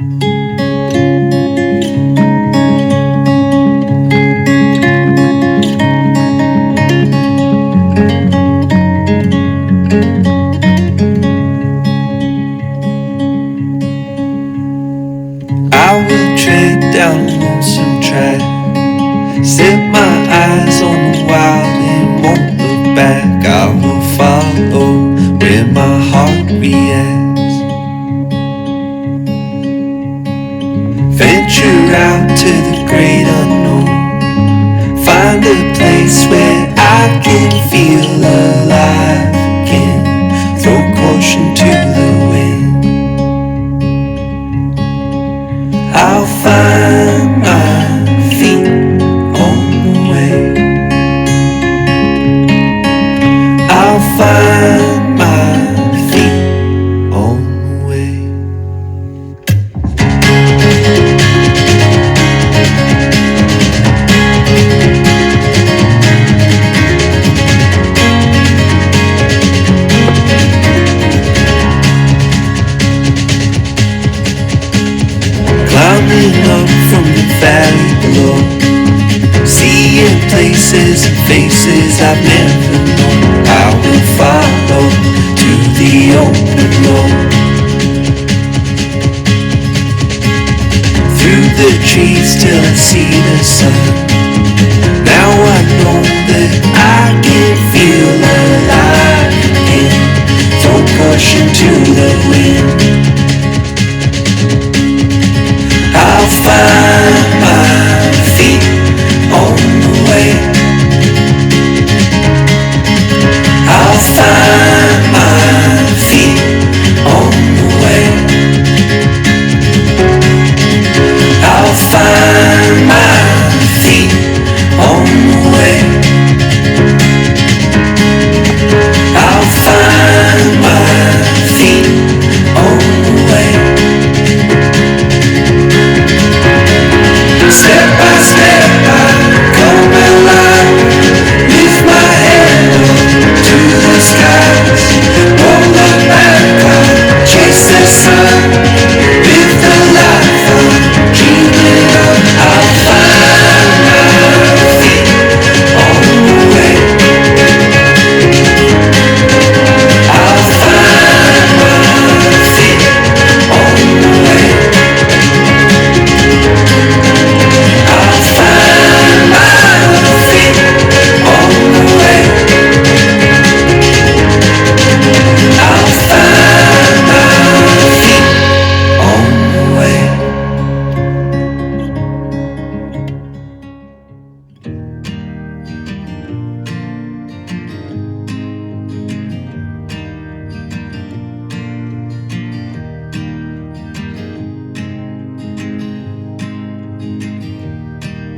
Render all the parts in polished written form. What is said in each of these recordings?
I will tread down a lonesome track, set my eyes on the wild and won't look back. I will follow where my heart reacts, venture out to the great unknown, find a place where I can feel alive again, throw caution to the wind. I'll find my feet on the way. I'll find my feet on the way. Climbing up from the valley below, seeing places and faces I've never known. I will follow to the open road, through the trees till I see the sun. Now I know that I can feel alive again, throw caution to the wind. I'll find my feet on the way. I'll find my feet on the way. I'll find my feet on the way. I'll find my feet on the way. Step by step I come alive, lift my head up to the skies, roll the back, I chase the sun, live the life I'm dreaming of. I'll find my feet on the way. I'll find my feet on the way. I'll find my feet on the way. I'll find my feet on the way.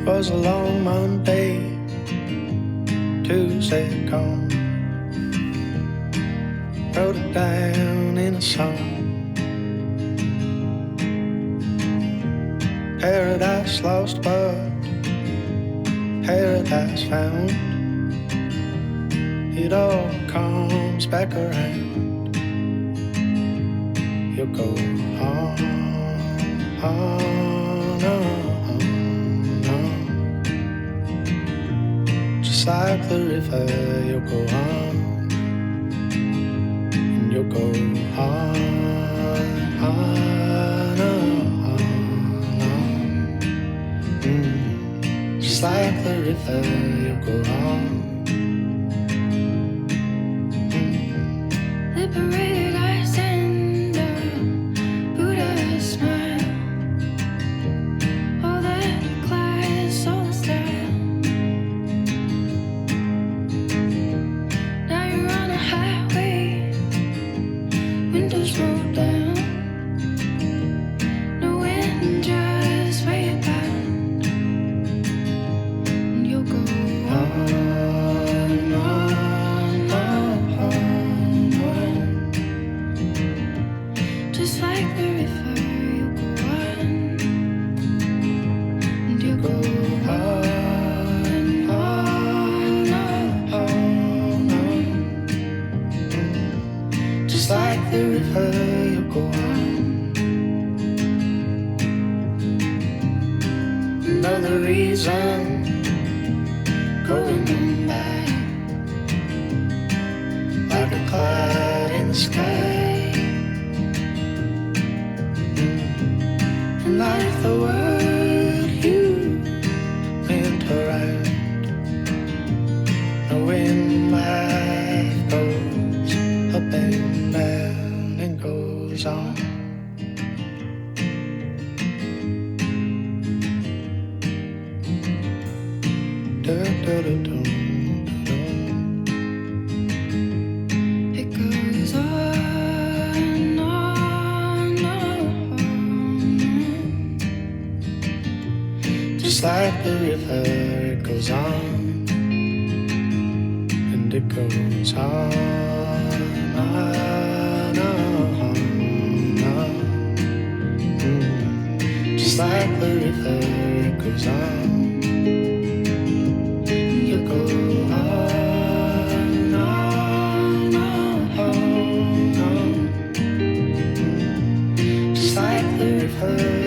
Was a long Monday, Tuesday gone. Wrote it down in a song. Paradise lost, but paradise found. It all comes back around. You'll go on, on, on. Just like the river, you'll go on, and you'll go on, on, on. Just like the river, you'll go on. Liberated eyes and a Buddha's smile. All that class, all the style. Now you're on a highway, windows rolled down. No wind, just where you're bound. And you'll go on, on, on, on. Just like the river, you'll go on. And you'll go on, on, on, on. Just like the river, you'll go on. know the reason. Going on by like a cloud in the sky. And like the word you meant to write. Knowing life goes up and down and goes on. It goes on, Just like the river, it goes on. And it goes on, on. Just like the river, it goes on. You go on, on. Just like the river.